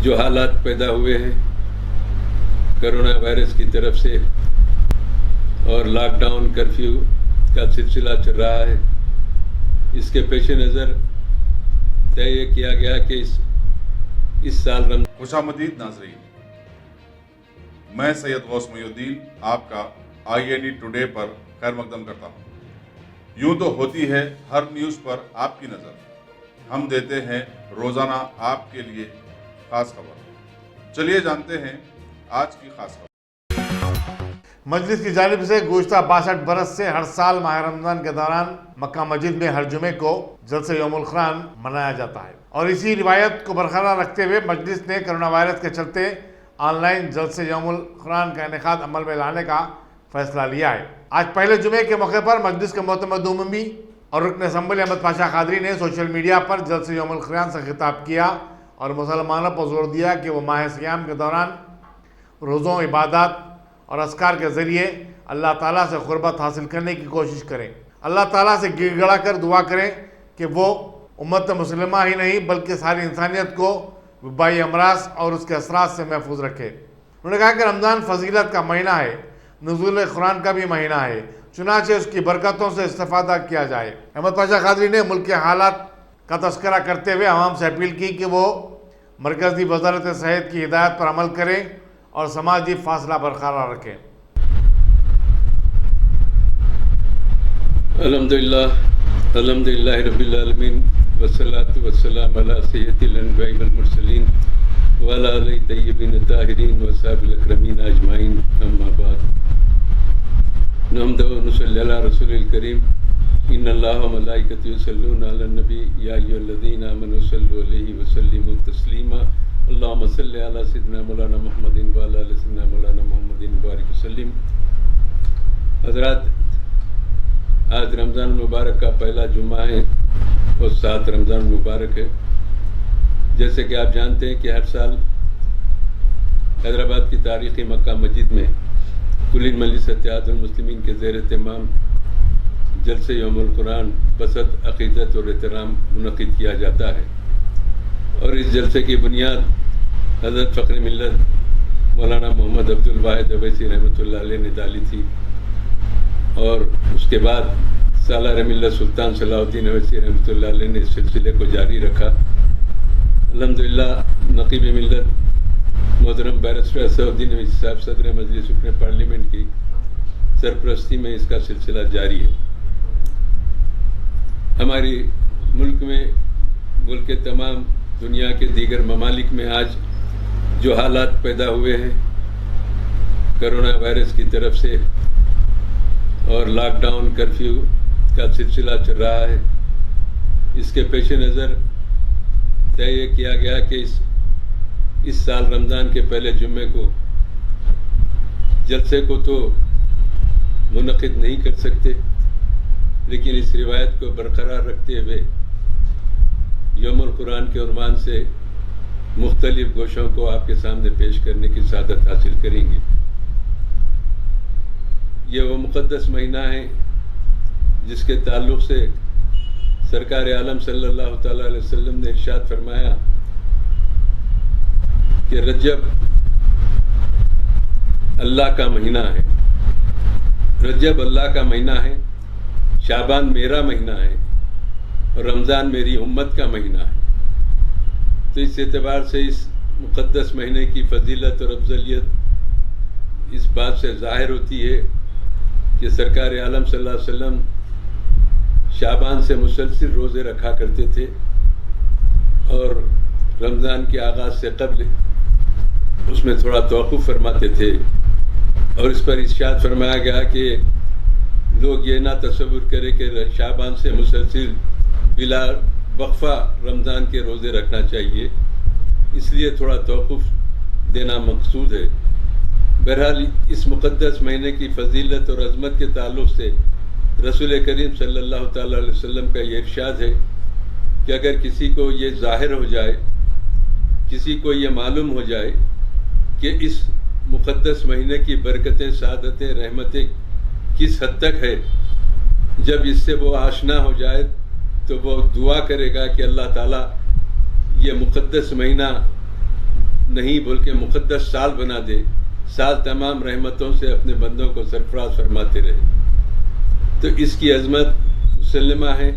جو حالات پیدا ہوئے ہیں کرونا وائرس کی طرف سے اور لاک ڈاؤن کرفیو کا سلسلہ چل رہا ہے، اس کے پیش نظر طے یہ کیا گیا کہ اس سال خوش آمدید ناظرین، میں سید غوث محی الدین آپ کا IND ٹوڈے پر خیر مقدم کرتا ہوں۔ یوں تو ہوتی ہے ہر نیوز پر آپ کی نظر، ہم دیتے ہیں روزانہ آپ کے لیے خاص خبر۔ چلیے جانتے ہیں آج کی خاص خبر۔ مجلس کی جانب سے گزشتہ 62 برس سے ہر سال ماہ رمضان کے دوران مکہ مسجد میں ہر جمعے کو جلسہ یوم القرآن منایا جاتا ہے، اور اسی روایت کو برقرار رکھتے ہوئے مجلس نے کرونا وائرس کے چلتے آن لائن جلسہ یوم القرآن کا انعقاد عمل میں لانے کا فیصلہ لیا ہے۔ آج پہلے جمعے کے موقع پر مجلس کے معتمد عمومی اور رکن اسمبلی احمد پاشا قادری نے سوشل میڈیا پر جلسہ یوم القرآن سے خطاب کیا اور مسلمانوں پر زور دیا کہ وہ ماہ سیام کے دوران روزوں، عبادات اور اذکار کے ذریعے اللہ تعالیٰ سے قربت حاصل کرنے کی کوشش کریں۔ اللہ تعالیٰ سے گڑ گڑا کر دعا کریں کہ وہ امت مسلمہ ہی نہیں بلکہ ساری انسانیت کو وبائی امراض اور اس کے اثرات سے محفوظ رکھے۔ انہوں نے کہا کہ رمضان فضیلت کا مہینہ ہے، نزول قرآن کا بھی مہینہ ہے، چنانچہ اس کی برکتوں سے استفادہ کیا جائے۔ احمد پاشا قادری نے ملک کے حالات کا تذکرہ کرتے ہوئے عوام سے اپیل کی کہ وہ مرکزی وزارت صحت کی ہدایت پر عمل کریں اور سماجی فاصلہ برقرار رکھیں۔ الحمدللہ رب العالمین والصلاة والسلام علی سید الانبیاء والمرسلین وعلی آلہ طیبین الطاہرین واصحابہ الاکرمین اجمعین، اما بعد۔ نحمدہ ونصلی علی رسول الکریم، ان اللہ وملائکتہ یصلون علی النبی یا ایھا الذین آمنوا صلوا علیہ وسلموا تسلیما، اللہم صلی علی سیدنا مولانا محمد وعلی آل سیدنا مولانا محمد وبارک وسلم۔ حضرات، آج رمضان المبارک کا پہلا جمعہ ہے اور 7 رمضان المبارک ہے۔ جیسے کہ آپ جانتے ہیں کہ ہر سال حیدرآباد کی تاریخی مکہ مسجد میں کلین مجلس اتحاد المسلمین کے زیر اہتمام جلسہ یوم القرآن بسط عقیدت اور احترام منعقد کیا جاتا ہے، اور اس جلسے کی بنیاد حضرت فخر ملت مولانا محمد عبد الواحد اویسی رحمۃ اللہ علیہ نے ڈالی تھی، اور اس کے بعد سالار ملت سلطان صلاح الدین اویسی رحمۃ اللہ علیہ نے اس سلسلے کو جاری رکھا۔ الحمدللہ نقیب ملت محترم بیرسٹر اسد الدین اویسی صاحب صدر مجلس رکن پارلیمنٹ کی سرپرستی میں اس کا سلسلہ جاری ہے۔ ہماری ملک میں، ملک کے تمام دنیا کے دیگر ممالک میں آج جو حالات پیدا ہوئے ہیں کرونا وائرس کی طرف سے اور لاک ڈاؤن کرفیو کا سلسلہ چل رہا ہے، اس کے پیش نظر طے یہ کیا گیا کہ اس سال رمضان کے پہلے جمعے کو جلسے کو تو منعقد نہیں کر سکتے، لیکن اس روایت کو برقرار رکھتے ہوئے یوم القرآن کے عنوان سے مختلف گوشوں کو آپ کے سامنے پیش کرنے کی سعادت حاصل کریں گے۔ یہ وہ مقدس مہینہ ہے جس کے تعلق سے سرکار عالم صلی اللہ تعالیٰ علیہ وسلم نے ارشاد فرمایا کہ رجب اللہ کا مہینہ ہے، رجب اللہ کا مہینہ ہے، شعبان میرا مہینہ ہے اور رمضان میری امت کا مہینہ ہے۔ تو اس اعتبار سے اس مقدس مہینے کی فضیلت اور افضلیت اس بات سے ظاہر ہوتی ہے کہ سرکار عالم صلی اللہ علیہ وسلم شعبان سے مسلسل روزے رکھا کرتے تھے، اور رمضان کے آغاز سے قبل اس میں تھوڑا توقف فرماتے تھے، اور اس پر ارشاد فرمایا گیا کہ لوگ یہ نہ تصور کرے کہ شعبان سے مسلسل بلا وقفہ رمضان کے روزے رکھنا چاہیے، اس لیے تھوڑا توقف دینا مقصود ہے۔ بہرحال اس مقدس مہینے کی فضیلت اور عظمت کے تعلق سے رسول کریم صلی اللہ تعالیٰ علیہ وسلم کا یہ ارشاد ہے کہ اگر کسی کو یہ ظاہر ہو جائے، کسی کو یہ معلوم ہو جائے کہ اس مقدس مہینے کی برکتیں، سعادتیں، رحمتیں کس حد تک ہے، جب اس سے وہ آشنا ہو جائے تو وہ دعا کرے گا کہ اللہ تعالیٰ یہ مقدس مہینہ نہیں بلکہ مقدس سال بنا دے، سال تمام رحمتوں سے اپنے بندوں کو سرفراز فرماتے رہے۔ تو اس کی عظمت مسلمہ ہے،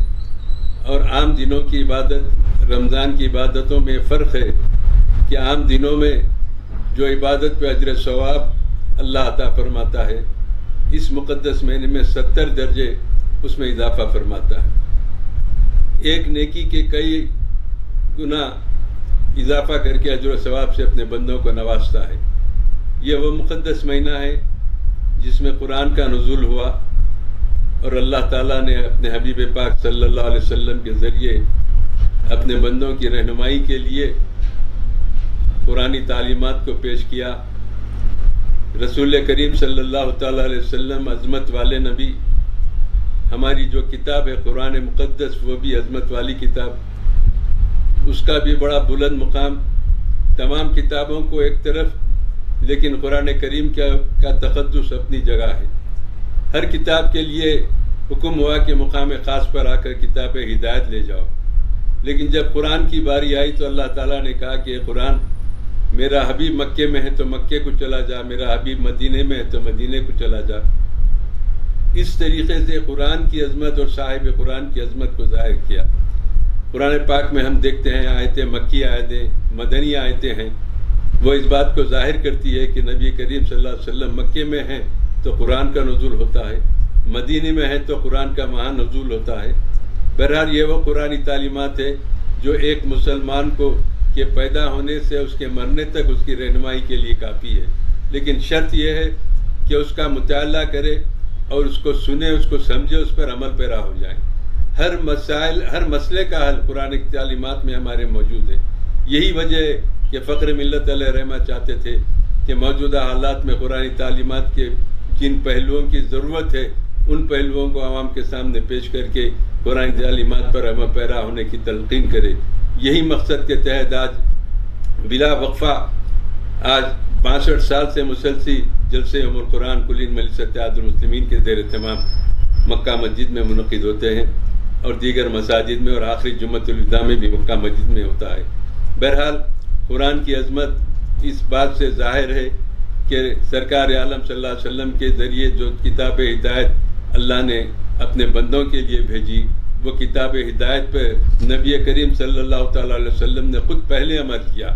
اور عام دنوں کی عبادت رمضان کی عبادتوں میں فرق ہے کہ عام دنوں میں جو عبادت پہ اجر ثواب اللہ عطا فرماتا ہے، اس مقدس مہینے میں 70 درجے اس میں اضافہ فرماتا ہے، ایک نیکی کے کئی گنا اضافہ کر کے اجر و ثواب سے اپنے بندوں کو نوازتا ہے۔ یہ وہ مقدس مہینہ ہے جس میں قرآن کا نزول ہوا، اور اللہ تعالیٰ نے اپنے حبیب پاک صلی اللہ علیہ وسلم کے ذریعے اپنے بندوں کی رہنمائی کے لیے قرآنی تعلیمات کو پیش کیا۔ رسول کریم صلی اللہ تعالیٰ علیہ وسلم عظمت والے نبی، ہماری جو کتاب ہے قرآن مقدس وہ بھی عظمت والی کتاب، اس کا بھی بڑا بلند مقام، تمام کتابوں کو ایک طرف، لیکن قرآن کریم کا تقدس اپنی جگہ ہے۔ ہر کتاب کے لیے حکم ہوا کہ مقام خاص پر آ کر کتاب ہدایت لے جاؤ، لیکن جب قرآن کی باری آئی تو اللہ تعالیٰ نے کہا کہ قرآن میرا حبیب مکے میں ہے تو مکے کو چلا جا، میرا حبیب مدینے میں ہے تو مدینے کو چلا جا۔ اس طریقے سے قرآن کی عظمت اور صاحب قرآن کی عظمت کو ظاہر کیا۔ قرآن پاک میں ہم دیکھتے ہیں آیتیں مکی آیتیں، مدنی آیتیں ہیں، وہ اس بات کو ظاہر کرتی ہے کہ نبی کریم صلی اللہ علیہ وسلم مکے میں ہیں تو قرآن کا نزول ہوتا ہے، مدینے میں ہے تو قرآن کا وہاں نزول ہوتا ہے۔ بہرحال یہ وہ قرآنی تعلیمات ہے جو ایک مسلمان کو کے پیدا ہونے سے اس کے مرنے تک اس کی رہنمائی کے لیے کافی ہے، لیکن شرط یہ ہے کہ اس کا مطالعہ کرے اور اس کو سنے، اس کو سمجھے، اس پر عمل پیرا ہو جائیں۔ ہر مسئلے کا حل قرآن کی تعلیمات میں ہمارے موجود ہے۔ یہی وجہ ہے کہ فخر ملت علیہ رحمہ چاہتے تھے کہ موجودہ حالات میں قرآن تعلیمات کے جن پہلوؤں کی ضرورت ہے ان پہلوؤں کو عوام کے سامنے پیش کر کے قرآن تعلیمات پر عمل پیرا ہونے کی تلقین کرے۔ یہی مقصد کے تحت آج بلا وقفہ آج 62 سال سے مسلسل جلسے یوم القرآن کلین مجلس اتحاد المسلمین کے زیر اہتمام مکہ مسجد میں منعقد ہوتے ہیں، اور دیگر مساجد میں، اور آخری جمعۃ الوداع میں بھی مکہ مسجد میں ہوتا ہے۔ بہرحال قرآن کی عظمت اس بات سے ظاہر ہے کہ سرکار عالم صلی اللہ علیہ وسلم کے ذریعے جو کتاب ہدایت اللہ نے اپنے بندوں کے لیے بھیجی، وہ کتاب ہدایت پہ نبی کریم صلی اللہ تعالیٰ علیہ وسلم نے خود پہلے عمل کیا،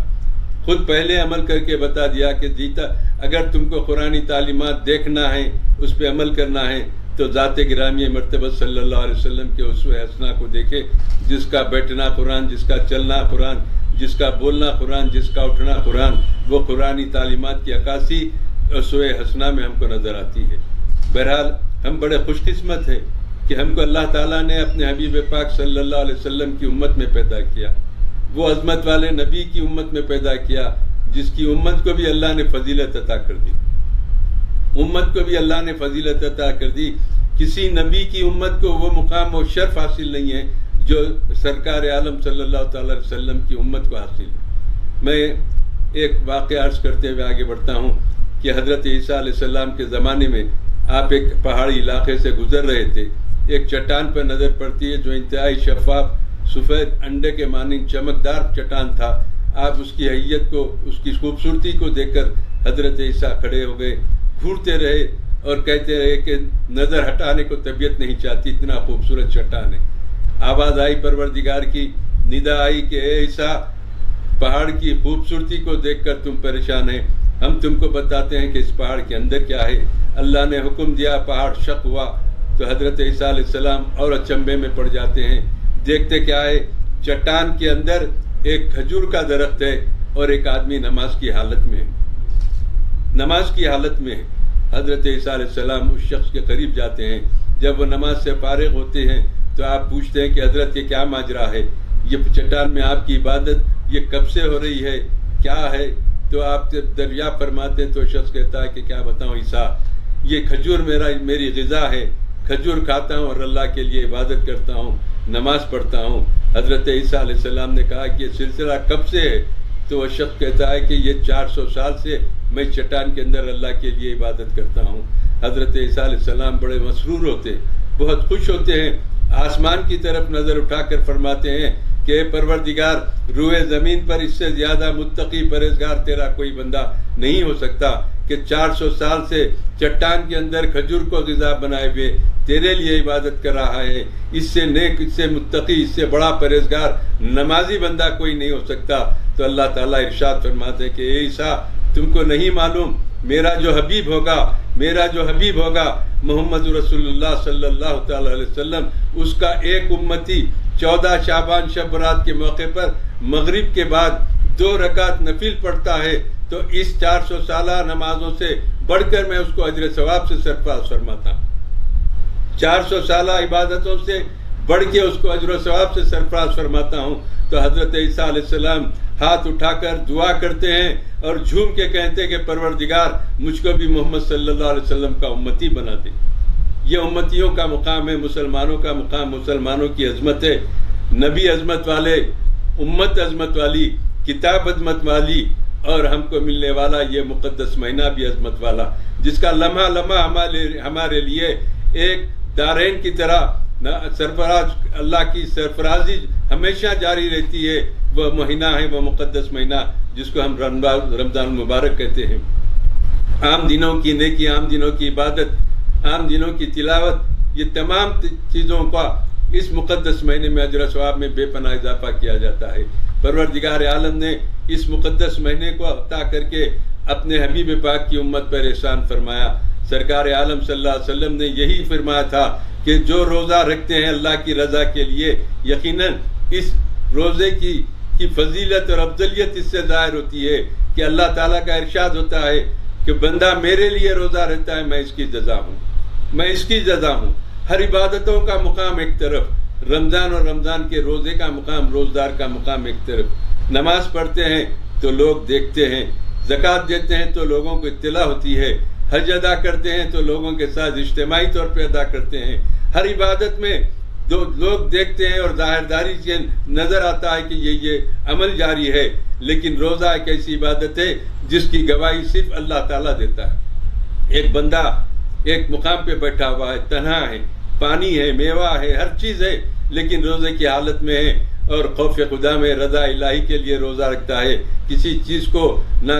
خود پہلے عمل کر کے بتا دیا کہ جیتا اگر تم کو قرآنی تعلیمات دیکھنا ہے، اس پہ عمل کرنا ہے تو ذات گرامی مرتبہ صلی اللہ علیہ وسلم کے اسوہ حسنہ کو دیکھے، جس کا بیٹھنا قرآن، جس کا چلنا قرآن، جس کا بولنا قرآن، جس کا اٹھنا قرآن، وہ قرآنی تعلیمات کی عکاسی اسوہ حسنہ میں ہم کو نظر آتی ہے۔ بہرحال ہم بڑے خوش قسمت ہیں کہ ہم کو اللہ تعالیٰ نے اپنے حبیب پاک صلی اللہ علیہ وسلم کی امت میں پیدا کیا، وہ عظمت والے نبی کی امت میں پیدا کیا، جس کی امت کو بھی اللہ نے فضیلت عطا کر دی، امت کو بھی اللہ نے فضیلت عطا کر دی۔ کسی نبی کی امت کو وہ مقام و شرف حاصل نہیں ہے جو سرکار عالم صلی اللہ تعالی علیہ وسلم کی امت کو حاصل ہے۔ میں ایک واقعہ عرض کرتے ہوئے آگے بڑھتا ہوں کہ حضرت عیسیٰ علیہ السلام کے زمانے میں آپ ایک پہاڑی علاقے سے گزر رہے تھے، ایک چٹان پر نظر پڑتی ہے جو انتہائی شفاف سفید انڈے کے مانند چمکدار چٹان تھا۔ آپ اس کی حیت کو، اس کی خوبصورتی کو دیکھ کر حضرت عیسیٰ کھڑے ہو گئے، گھورتے رہے اور کہتے رہے کہ نظر ہٹانے کو طبیعت نہیں چاہتی، اتنا خوبصورت چٹان ہے۔ آواز آئی پروردگار کی، ندا آئی کہ اے عیسیٰ، پہاڑ کی خوبصورتی کو دیکھ کر تم پریشان ہیں، ہم تم کو بتاتے ہیں کہ اس پہاڑ کے اندر کیا ہے۔ اللہ نے حکم دیا، پہاڑ شق ہوا تو حضرت عیسیٰ علیہ السلام اور اچنبے میں پڑ جاتے ہیں، دیکھتے کیا ہے، چٹان کے اندر ایک کھجور کا درخت ہے اور ایک آدمی نماز کی حالت میں ہے، نماز کی حالت میں ہے۔ حضرت عیسیٰ علیہ السلام اس شخص کے قریب جاتے ہیں، جب وہ نماز سے فارغ ہوتے ہیں تو آپ پوچھتے ہیں کہ حضرت یہ کیا ماجرا ہے، یہ چٹان میں آپ کی عبادت یہ کب سے ہو رہی ہے، کیا ہے؟ تو آپ جب دریافت فرماتے ہیں تو شخص کہتا ہے کہ کیا بتاؤں عیسیٰ، یہ کھجور میری غذا ہے، کھجور کھاتا ہوں اور اللہ کے لیے عبادت کرتا ہوں، نماز پڑھتا ہوں۔ حضرت عیسیٰ علیہ السلام نے کہا کہ یہ سلسلہ کب سے ہے؟ تو وہ شخص کہتا ہے کہ یہ 400 سال سے میں چٹان کے اندر اللہ کے لیے عبادت کرتا ہوں۔ حضرت عیسیٰ علیہ السلام بڑے مسرور ہوتے ہیں، بہت خوش ہوتے ہیں، آسمان کی طرف نظر اٹھا کر فرماتے ہیں کہ پروردگار روئے زمین پر اس سے زیادہ متقی پرہیزگار تیرا کوئی بندہ نہیں ہو سکتا کہ 400 سال سے چٹان کے اندر کھجور کو غذا بنائے ہوئے تیرے لیے عبادت کر رہا ہے. اس سے نیک، اس سے متقی، اس سے بڑا پرہیزگار نمازی بندہ کوئی نہیں ہو سکتا. تو اللہ تعالیٰ ارشاد فرماتے ہیں کہ اے عیسیٰ، تم کو نہیں معلوم میرا جو حبیب ہوگا محمد رسول اللہ صلی اللہ تعالی علیہ وسلم، اس کا ایک امتی 14 شعبان شب برات کے موقع پر مغرب کے بعد 2 رکعت نفل پڑھتا ہے تو اس 400 سالہ نمازوں سے بڑھ کر میں اس کو اجر ثواب سے سرفراز فرماتا ہوں. 400 سالہ عبادتوں سے بڑھ کے اس کو اجر و ثواب سے سرفراز فرماتا ہوں. تو حضرت عیسیٰ علیہ السلام ہاتھ اٹھا کر دعا کرتے ہیں اور جھوم کے کہتے ہیں کہ پروردگار مجھ کو بھی محمد صلی اللہ علیہ وسلم کا امتی بنا دے. یہ امتیوں کا مقام ہے، مسلمانوں کا مقام، مسلمانوں کی عظمت ہے. نبی عظمت والے، امت عظمت والی، کتاب عظمت والی، اور ہم کو ملنے والا یہ مقدس مہینہ بھی عظمت والا، جس کا لمحہ لمحہ ہمارے لیے ایک دارین کی طرح سرفراز، اللہ کی سرفرازی ہمیشہ جاری رہتی ہے. وہ مہینہ ہے، وہ مقدس مہینہ جس کو ہم رمضان مبارک کہتے ہیں. عام دنوں کی نیکی، عام دنوں کی عبادت، عام دنوں کی تلاوت، یہ تمام چیزوں کا اس مقدس مہینے میں اجر و ثواب میں بے پناہ اضافہ کیا جاتا ہے. پروردگار عالم نے اس مقدس مہینے کو عطا کر کے اپنے حبیب پاک کی امت پر احسان فرمایا. سرکار عالم صلی اللہ علیہ وسلم نے یہی فرمایا تھا کہ جو روزہ رکھتے ہیں اللہ کی رضا کے لیے، یقیناً اس روزے کی فضیلت اور افضلیت اس سے ظاہر ہوتی ہے کہ اللہ تعالیٰ کا ارشاد ہوتا ہے کہ بندہ میرے لیے روزہ رہتا ہے، میں اس کی جزا ہوں. ہر عبادتوں کا مقام ایک طرف، رمضان اور رمضان کے روزے کا مقام، روزدار کا مقام ایک طرف. نماز پڑھتے ہیں تو لوگ دیکھتے ہیں، زکوٰۃ دیتے ہیں تو لوگوں کو اطلاع ہوتی ہے، حج ادا کرتے ہیں تو لوگوں کے ساتھ اجتماعی طور پہ ادا کرتے ہیں. ہر عبادت میں لوگ دیکھتے ہیں اور ظاہرداری سے نظر آتا ہے کہ یہ عمل جاری ہے، لیکن روزہ ایک ایسی عبادت ہے جس کی گواہی صرف اللہ تعالیٰ دیتا ہے. ایک بندہ ایک مقام پہ بیٹھا ہوا ہے، تنہا ہے، پانی ہے، میوہ ہے، ہر چیز ہے، لیکن روزے کی حالت میں ہے اور خوف خدا میں رضا الہی کے لیے روزہ رکھتا ہے. کسی چیز کو نہ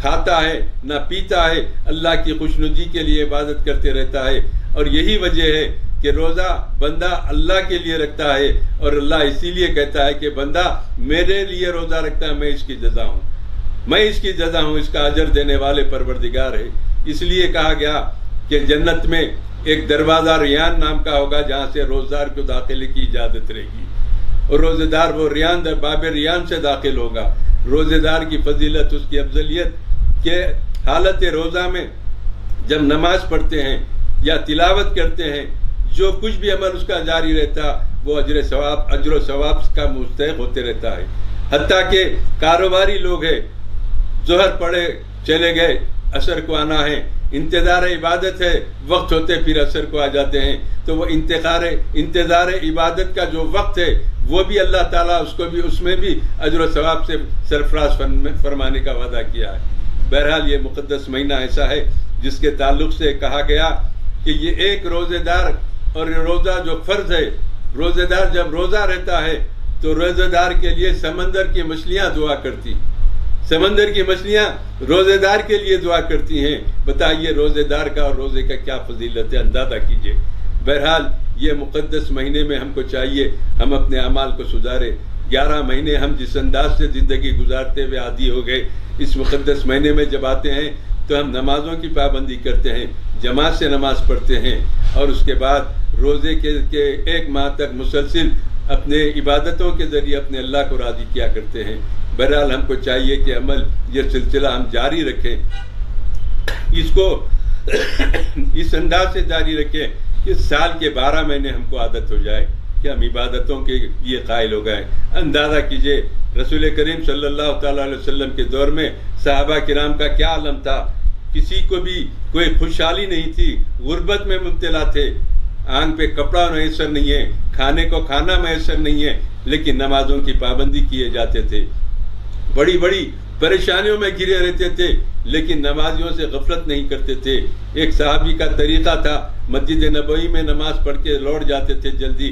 کھاتا ہے نہ پیتا ہے، اللہ کی خوشنودی کے لیے عبادت کرتے رہتا ہے. اور یہی وجہ ہے کہ روزہ بندہ اللہ کے لیے رکھتا ہے، اور اللہ اسی لیے کہتا ہے کہ بندہ میرے لیے روزہ رکھتا ہے، میں اس کی جزا ہوں، اس کا اجر دینے والے پروردگار ہے. اس لیے کہا گیا کہ جنت میں ایک دروازہ ریان نام کا ہوگا جہاں سے روزدار کو داخلے کی اجازت رہے گی، اور روزے دار وہ ریان باب ریان سے داخل ہوگا. روزے دار کی فضیلت، اس کی افضلیت کہ حالت روزہ میں جب نماز پڑھتے ہیں یا تلاوت کرتے ہیں، جو کچھ بھی عمل اس کا جاری رہتا وہ اجر و ثواب کا مستحق ہوتے رہتا ہے. حتیٰ کہ کاروباری لوگ ہیں، ظہر پڑھے چلے گئے، عصر کو آنا ہے، انتظار عبادت ہے، وقت ہوتے پھر عصر کو آ جاتے ہیں، تو وہ انتظار عبادت کا جو وقت ہے وہ بھی اللہ تعالیٰ اس میں بھی اجر و ثواب سے سرفراز فرمانے کا وعدہ کیا ہے. بہرحال یہ مقدس مہینہ ایسا ہے جس کے تعلق سے کہا گیا کہ یہ ایک روزے دار، اور روزہ جو فرض ہے، روزے دار جب روزہ رہتا ہے تو روزے دار کے لیے سمندر کی مچھلیاں دعا کرتی، سمندر کی مچھلیاں روزے دار کے لیے دعا کرتی ہیں. بتائیے روزے دار کا اور روزے کا کیا فضیلت ہے، اندازہ کیجئے. بہرحال یہ مقدس مہینے میں ہم کو چاہیے ہم اپنے اعمال کو سدھارے. 11 مہینے ہم جس انداز سے زندگی گزارتے ہوئے عادی ہو گئے، اس مقدس مہینے میں جب آتے ہیں تو ہم نمازوں کی پابندی کرتے ہیں، جماعت سے نماز پڑھتے ہیں، اور اس کے بعد روزے کے 1 ماہ تک مسلسل اپنے عبادتوں کے ذریعے اپنے اللہ کو راضی کیا کرتے ہیں. بہرحال ہم کو چاہیے کہ عمل یہ سلسلہ ہم جاری رکھیں، اس کو اس انداز سے جاری رکھیں کہ سال کے 12 مہینے ہم کو عادت ہو جائے کہ ہم عبادتوں کے یہ قائل ہو گئے. اندازہ کیجئے رسول کریم صلی اللہ تعالیٰ علیہ وسلم کے دور میں صحابہ کرام کا کیا عالم تھا. کسی کو بھی کوئی خوشحالی نہیں تھی، غربت میں مبتلا تھے، آنکھ پہ کپڑا میسر نہیں ہے، کھانے کو کھانا میسر نہیں ہے، لیکن نمازوں کی پابندی کیے جاتے تھے. بڑی بڑی پریشانیوں میں گھرے رہتے تھے لیکن نمازیوں سے غفلت نہیں کرتے تھے. ایک صحابی کا طریقہ تھا، مسجد نبوی میں نماز پڑھ کے لوٹ جاتے تھے جلدی.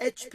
HP,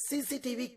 CCTV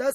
10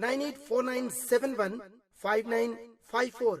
9849715954।